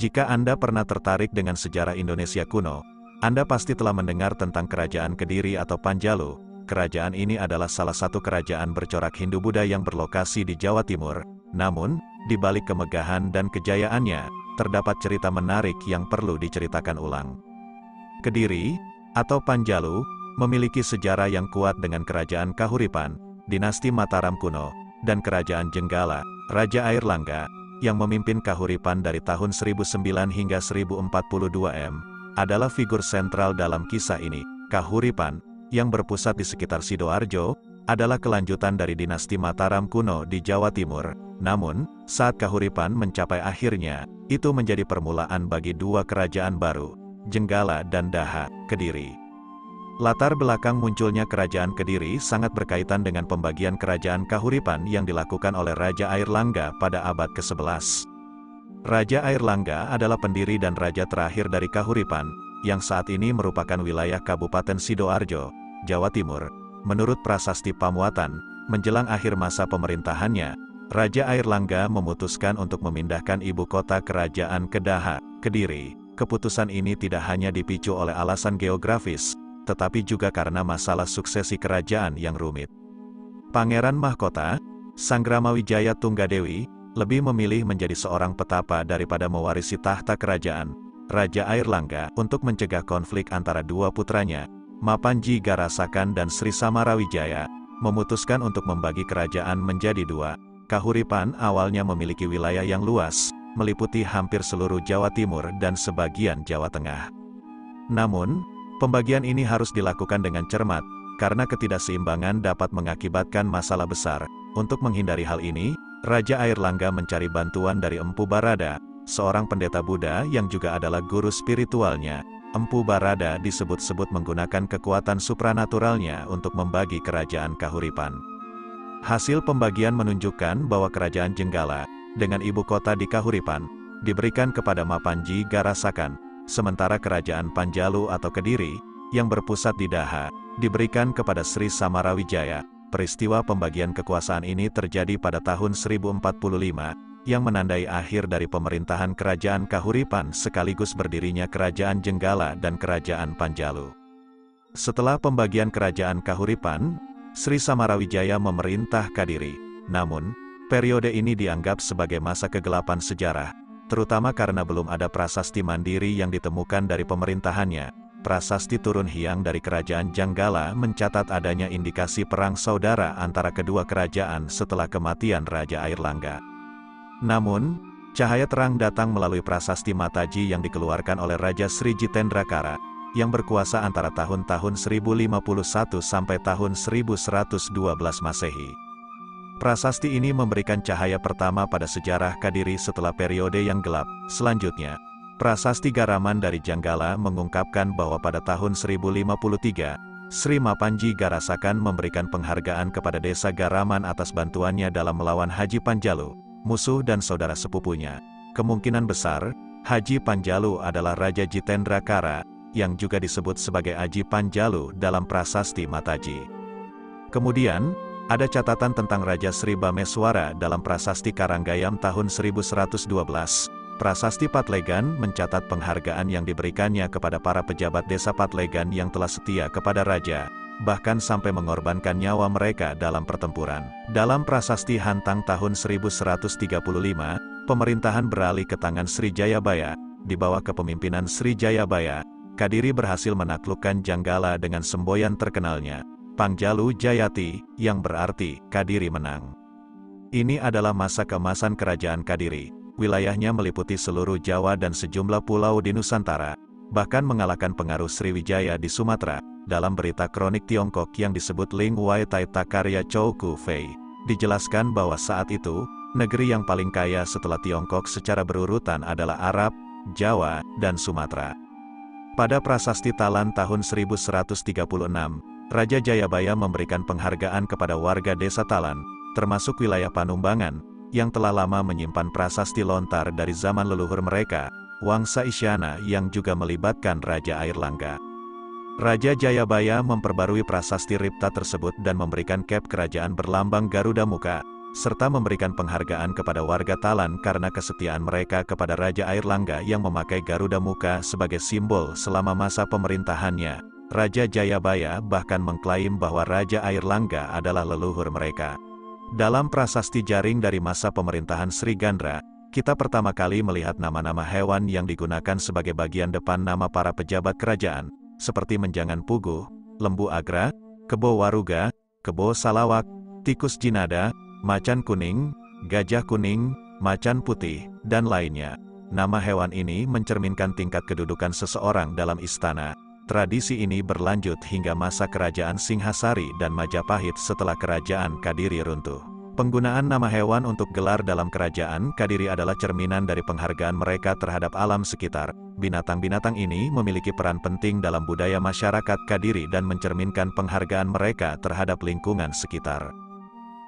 Jika Anda pernah tertarik dengan sejarah Indonesia kuno, Anda pasti telah mendengar tentang Kerajaan Kediri atau Panjalu. Kerajaan ini adalah salah satu kerajaan bercorak Hindu-Buddha yang berlokasi di Jawa Timur. Namun, di balik kemegahan dan kejayaannya, terdapat cerita menarik yang perlu diceritakan ulang. Kediri, atau Panjalu, memiliki sejarah yang kuat dengan Kerajaan Kahuripan, Dinasti Mataram kuno, dan Kerajaan Jenggala, Raja Air Langga, yang memimpin Kahuripan dari tahun 1009 hingga 1042 m, adalah figur sentral dalam kisah ini. Kahuripan, yang berpusat di sekitar Sidoarjo, adalah kelanjutan dari Dinasti Mataram kuno di Jawa Timur. Namun, saat Kahuripan mencapai akhirnya, itu menjadi permulaan bagi dua kerajaan baru, Jenggala dan Daha, Kediri. Latar belakang munculnya Kerajaan Kediri sangat berkaitan dengan pembagian Kerajaan Kahuripan yang dilakukan oleh Raja Air Langga pada abad ke-11. Raja Air Langga adalah pendiri dan raja terakhir dari Kahuripan, yang saat ini merupakan wilayah Kabupaten Sidoarjo, Jawa Timur. Menurut Prasasti Pamuatan, menjelang akhir masa pemerintahannya, Raja Air Langga memutuskan untuk memindahkan ibu kota kerajaan ke Daha, Kediri. Keputusan ini tidak hanya dipicu oleh alasan geografis, tetapi juga karena masalah suksesi kerajaan yang rumit. Pangeran Mahkota, Sanggramawijaya Tunggadewi, lebih memilih menjadi seorang petapa daripada mewarisi tahta kerajaan. Raja Air Langga, untuk mencegah konflik antara dua putranya, Mapanji Garasakan dan Sri Samarawijaya, memutuskan untuk membagi kerajaan menjadi dua. Kahuripan awalnya memiliki wilayah yang luas, meliputi hampir seluruh Jawa Timur dan sebagian Jawa Tengah. Namun, pembagian ini harus dilakukan dengan cermat, karena ketidakseimbangan dapat mengakibatkan masalah besar. Untuk menghindari hal ini, Raja Air Langga mencari bantuan dari Empu Barada, seorang pendeta Buddha yang juga adalah guru spiritualnya. Empu Barada disebut-sebut menggunakan kekuatan supranaturalnya untuk membagi kerajaan Kahuripan. Hasil pembagian menunjukkan bahwa kerajaan Jenggala, dengan ibu kota di Kahuripan, diberikan kepada Mapanji Garasakan, sementara kerajaan Panjalu atau Kediri, yang berpusat di Daha, diberikan kepada Sri Samarawijaya. Peristiwa pembagian kekuasaan ini terjadi pada tahun 1045, yang menandai akhir dari pemerintahan kerajaan Kahuripan sekaligus berdirinya kerajaan Jenggala dan kerajaan Panjalu. Setelah pembagian kerajaan Kahuripan, Sri Samarawijaya memerintah Kediri. Namun, periode ini dianggap sebagai masa kegelapan sejarah, terutama karena belum ada prasasti mandiri yang ditemukan dari pemerintahannya. Prasasti turun hiang dari kerajaan Jenggala mencatat adanya indikasi perang saudara antara kedua kerajaan setelah kematian Raja Air Langga. Namun, cahaya terang datang melalui prasasti Mataji yang dikeluarkan oleh Raja Sri Jitendrakara, yang berkuasa antara tahun-tahun 1051 sampai tahun 1112 Masehi. Prasasti ini memberikan cahaya pertama pada sejarah Kediri setelah periode yang gelap. Selanjutnya, Prasasti Garaman dari Jenggala mengungkapkan bahwa pada tahun 1053, Sri Mapanji Garasakan memberikan penghargaan kepada desa Garaman atas bantuannya dalam melawan Haji Panjalu, musuh dan saudara sepupunya. Kemungkinan besar, Haji Panjalu adalah Raja Jitendrakara, yang juga disebut sebagai Aji Panjalu dalam Prasasti Mataji. Kemudian, ada catatan tentang Raja Sri Bameswara dalam Prasasti Karanggayam tahun 1112. Prasasti Patlegan mencatat penghargaan yang diberikannya kepada para pejabat desa Patlegan yang telah setia kepada raja, bahkan sampai mengorbankan nyawa mereka dalam pertempuran. Dalam Prasasti Hantang tahun 1135, pemerintahan beralih ke tangan Sri Jayabaya. Di bawah kepemimpinan Sri Jayabaya, Kediri berhasil menaklukkan Jenggala dengan semboyan terkenalnya, Panjalu Jayati, yang berarti Kediri menang. Ini adalah masa keemasan kerajaan Kediri. Wilayahnya meliputi seluruh Jawa dan sejumlah pulau di Nusantara, bahkan mengalahkan pengaruh Sriwijaya di Sumatera. Dalam berita kronik Tiongkok yang disebut Ling Wai Tai Takarya Chou Ku Fei, dijelaskan bahwa saat itu, negeri yang paling kaya setelah Tiongkok secara berurutan adalah Arab, Jawa, dan Sumatera. Pada Prasasti Talan tahun 1136, Raja Jayabaya memberikan penghargaan kepada warga desa Talan, termasuk wilayah Panumbangan, yang telah lama menyimpan prasasti lontar dari zaman leluhur mereka, Wangsa Isyana yang juga melibatkan Raja Air Langga. Raja Jayabaya memperbarui prasasti Ripta tersebut dan memberikan cap kerajaan berlambang Garuda Muka, serta memberikan penghargaan kepada warga Talan karena kesetiaan mereka kepada Raja Airlangga yang memakai Garuda Muka sebagai simbol selama masa pemerintahannya. Raja Jayabaya bahkan mengklaim bahwa Raja Airlangga adalah leluhur mereka. Dalam prasasti jaring dari masa pemerintahan Sri Gandra, kita pertama kali melihat nama-nama hewan yang digunakan sebagai bagian depan nama para pejabat kerajaan, seperti menjangan pugu, lembu agra, kebo waruga, kebo salawak, tikus jinada, macan kuning, gajah kuning, macan putih, dan lainnya. Nama hewan ini mencerminkan tingkat kedudukan seseorang dalam istana. Tradisi ini berlanjut hingga masa kerajaan Singhasari dan Majapahit setelah kerajaan Kadiri runtuh. Penggunaan nama hewan untuk gelar dalam kerajaan Kadiri adalah cerminan dari penghargaan mereka terhadap alam sekitar. Binatang-binatang ini memiliki peran penting dalam budaya masyarakat Kadiri dan mencerminkan penghargaan mereka terhadap lingkungan sekitar.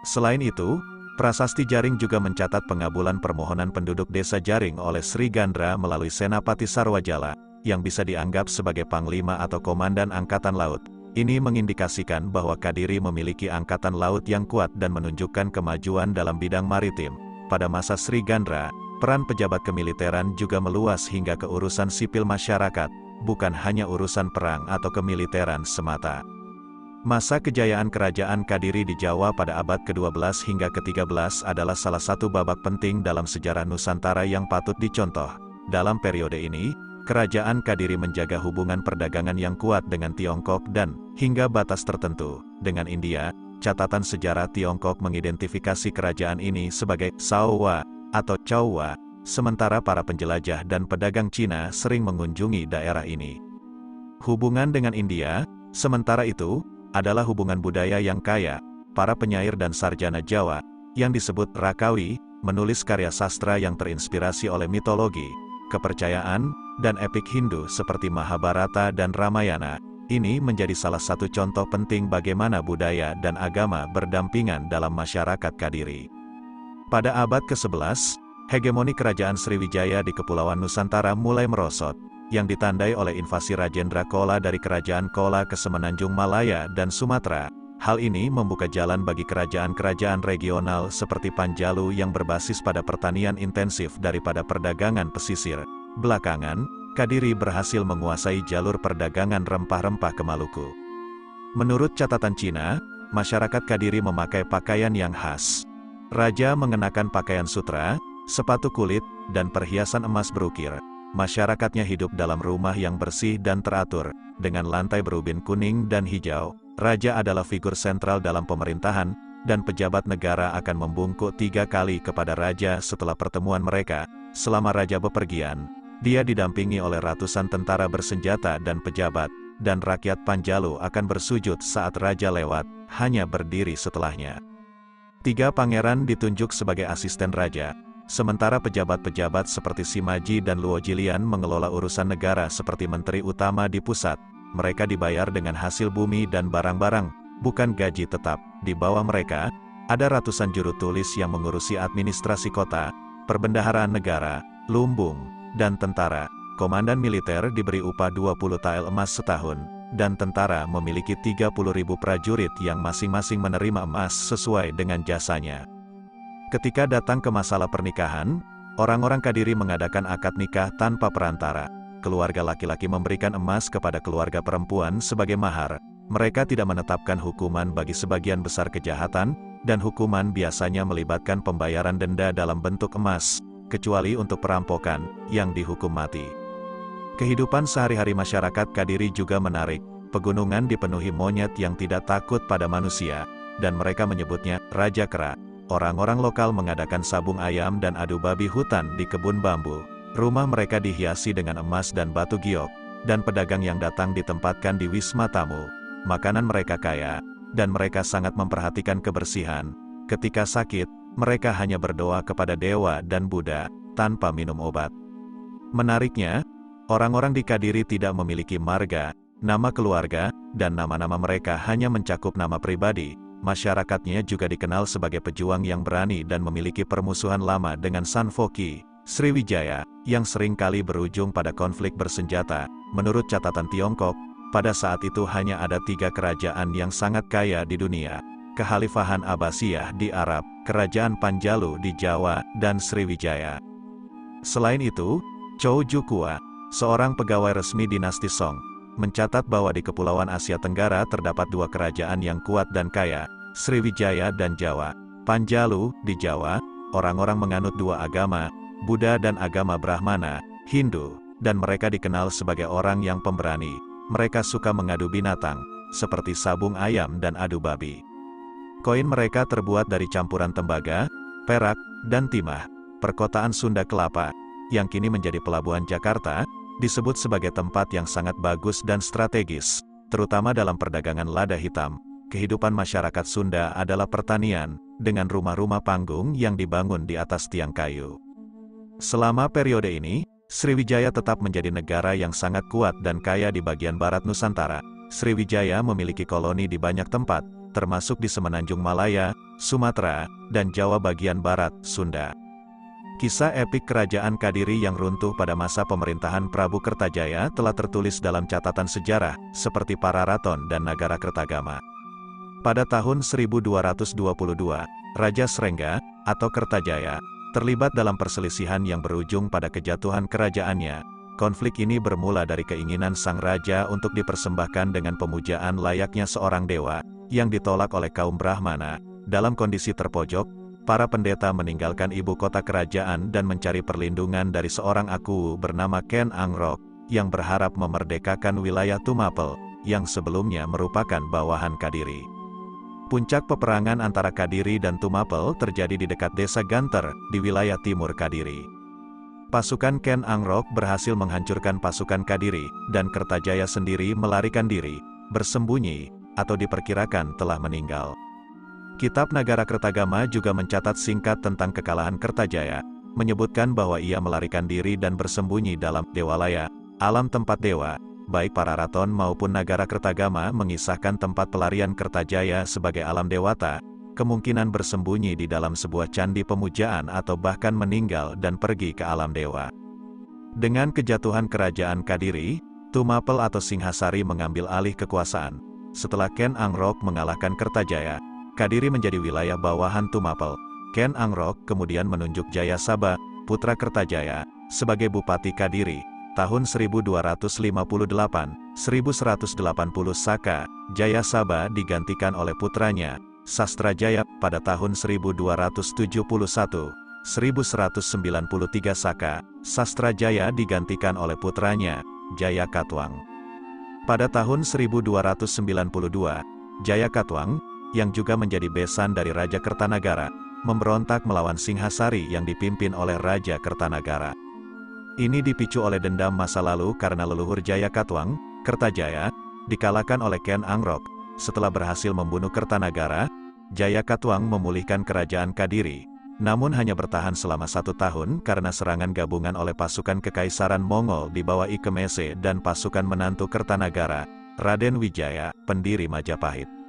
Selain itu, prasasti Jaring juga mencatat pengabulan permohonan penduduk desa Jaring oleh Sri Gandra melalui Senapati Sarwajala, yang bisa dianggap sebagai panglima atau komandan angkatan laut. Ini mengindikasikan bahwa Kadiri memiliki angkatan laut yang kuat dan menunjukkan kemajuan dalam bidang maritim. Pada masa Sri Gandra, peran pejabat kemiliteran juga meluas hingga ke urusan sipil masyarakat, bukan hanya urusan perang atau kemiliteran semata. Masa kejayaan kerajaan Kadiri di Jawa pada abad ke-12 hingga ke-13 adalah salah satu babak penting dalam sejarah Nusantara yang patut dicontoh. Dalam periode ini, Kerajaan Kadiri menjaga hubungan perdagangan yang kuat dengan Tiongkok dan, hingga batas tertentu, dengan India. Catatan sejarah Tiongkok mengidentifikasi kerajaan ini sebagai Saowa atau Chauwa, sementara para penjelajah dan pedagang Cina sering mengunjungi daerah ini. Hubungan dengan India, sementara itu, adalah hubungan budaya yang kaya. Para penyair dan sarjana Jawa, yang disebut Rakawi, menulis karya sastra yang terinspirasi oleh mitologi, kepercayaan, dan epik Hindu seperti Mahabharata dan Ramayana. Ini menjadi salah satu contoh penting bagaimana budaya dan agama berdampingan dalam masyarakat Kadiri. Pada abad ke-11, hegemoni kerajaan Sriwijaya di Kepulauan Nusantara mulai merosot, yang ditandai oleh invasi Rajendra Chola dari kerajaan Chola ke Semenanjung Malaya dan Sumatera. Hal ini membuka jalan bagi kerajaan-kerajaan regional seperti Panjalu yang berbasis pada pertanian intensif daripada perdagangan pesisir. Belakangan, Kadiri berhasil menguasai jalur perdagangan rempah-rempah ke Maluku. Menurut catatan Cina, masyarakat Kadiri memakai pakaian yang khas. Raja mengenakan pakaian sutra, sepatu kulit, dan perhiasan emas berukir. Masyarakatnya hidup dalam rumah yang bersih dan teratur, dengan lantai berubin kuning dan hijau. Raja adalah figur sentral dalam pemerintahan, dan pejabat negara akan membungkuk 3 kali kepada raja setelah pertemuan mereka. Selama raja bepergian, dia didampingi oleh ratusan tentara bersenjata dan pejabat, dan rakyat Panjalu akan bersujud saat raja lewat, hanya berdiri setelahnya. 3 pangeran ditunjuk sebagai asisten raja, sementara pejabat-pejabat seperti Simaji dan Luojilian mengelola urusan negara seperti menteri utama di pusat. Mereka dibayar dengan hasil bumi dan barang-barang, bukan gaji tetap. Di bawah mereka, ada ratusan juru tulis yang mengurusi administrasi kota, perbendaharaan negara, lumbung, dan tentara. Komandan militer diberi upah 20 tael emas setahun, dan tentara memiliki 30.000 prajurit yang masing-masing menerima emas sesuai dengan jasanya. Ketika datang ke masalah pernikahan, orang-orang Kadiri mengadakan akad nikah tanpa perantara. Keluarga laki-laki memberikan emas kepada keluarga perempuan sebagai mahar. Mereka tidak menetapkan hukuman bagi sebagian besar kejahatan, dan hukuman biasanya melibatkan pembayaran denda dalam bentuk emas, kecuali untuk perampokan, yang dihukum mati. Kehidupan sehari-hari masyarakat Kadiri juga menarik. Pegunungan dipenuhi monyet yang tidak takut pada manusia, dan mereka menyebutnya Raja Kera. Orang-orang lokal mengadakan sabung ayam dan adu babi hutan di kebun bambu. Rumah mereka dihiasi dengan emas dan batu giok, dan pedagang yang datang ditempatkan di wisma tamu. Makanan mereka kaya, dan mereka sangat memperhatikan kebersihan. Ketika sakit, mereka hanya berdoa kepada dewa dan Buddha, tanpa minum obat. Menariknya, orang-orang di Kadiri tidak memiliki marga, nama keluarga, dan nama-nama mereka hanya mencakup nama pribadi. Masyarakatnya juga dikenal sebagai pejuang yang berani dan memiliki permusuhan lama dengan Sanfoki, Sriwijaya, yang sering kali berujung pada konflik bersenjata. Menurut catatan Tiongkok, pada saat itu hanya ada 3 kerajaan yang sangat kaya di dunia. Kekhalifahan Abbasiyah di Arab, Kerajaan Panjalu di Jawa, dan Sriwijaya. Selain itu, Chow Jukua, seorang pegawai resmi dinasti Song, mencatat bahwa di Kepulauan Asia Tenggara terdapat dua kerajaan yang kuat dan kaya, Sriwijaya dan Jawa. Panjalu, di Jawa, orang-orang menganut dua agama, Buddha dan agama Brahmana, Hindu, dan mereka dikenal sebagai orang yang pemberani. Mereka suka mengadu binatang, seperti sabung ayam dan adu babi. Koin mereka terbuat dari campuran tembaga, perak, dan timah. Perkotaan Sunda Kelapa, yang kini menjadi pelabuhan Jakarta, disebut sebagai tempat yang sangat bagus dan strategis, terutama dalam perdagangan lada hitam. Kehidupan masyarakat Sunda adalah pertanian, dengan rumah-rumah panggung yang dibangun di atas tiang kayu. Selama periode ini, Sriwijaya tetap menjadi negara yang sangat kuat dan kaya di bagian barat Nusantara. Sriwijaya memiliki koloni di banyak tempat, termasuk di Semenanjung Malaya, Sumatera, dan Jawa bagian barat, Sunda. Kisah epik Kerajaan Kadiri yang runtuh pada masa pemerintahan Prabu Kertajaya telah tertulis dalam catatan sejarah, seperti Pararaton dan Nagara Kertagama. Pada tahun 1222, Raja Srengga, atau Kertajaya, terlibat dalam perselisihan yang berujung pada kejatuhan kerajaannya. Konflik ini bermula dari keinginan sang raja untuk dipersembahkan dengan pemujaan layaknya seorang dewa, yang ditolak oleh kaum Brahmana. Dalam kondisi terpojok, para pendeta meninggalkan ibu kota kerajaan dan mencari perlindungan dari seorang aku bernama Ken Angrok, yang berharap memerdekakan wilayah Tumapel, yang sebelumnya merupakan bawahan Kadiri. Puncak peperangan antara Kadiri dan Tumapel terjadi di dekat desa Ganter, di wilayah timur Kadiri. Pasukan Ken Angrok berhasil menghancurkan pasukan Kadiri, dan Kertajaya sendiri melarikan diri, bersembunyi, atau diperkirakan telah meninggal. Kitab Nagara Kertagama juga mencatat singkat tentang kekalahan Kertajaya, menyebutkan bahwa ia melarikan diri dan bersembunyi dalam Dewalaya, alam tempat dewa. Baik Pararaton maupun Nagara Kertagama mengisahkan tempat pelarian Kertajaya sebagai alam dewata, kemungkinan bersembunyi di dalam sebuah candi pemujaan atau bahkan meninggal dan pergi ke alam dewa. Dengan kejatuhan kerajaan Kadiri, Tumapel atau Singhasari mengambil alih kekuasaan. Setelah Ken Angrok mengalahkan Kertajaya, Kadiri menjadi wilayah bawahan Tumapel. Ken Angrok kemudian menunjuk Jayasaba, putra Kertajaya, sebagai Bupati Kadiri. Tahun 1258, 1180 Saka, Jayasaba digantikan oleh putranya, Sastrajaya. Pada tahun 1271, 1193 Saka, Sastrajaya digantikan oleh putranya, Jayakatwang. Pada tahun 1292, Jayakatwang, yang juga menjadi besan dari Raja Kertanagara, memberontak melawan Singhasari yang dipimpin oleh Raja Kertanagara. Ini dipicu oleh dendam masa lalu karena leluhur Jayakatwang, Kertajaya, dikalahkan oleh Ken Angrok. Setelah berhasil membunuh Kertanagara, Jayakatwang memulihkan kerajaan Kadiri, namun hanya bertahan selama 1 tahun karena serangan gabungan oleh pasukan Kekaisaran Mongol di bawah Ikemese dan pasukan menantu Kertanagara, Raden Wijaya, pendiri Majapahit.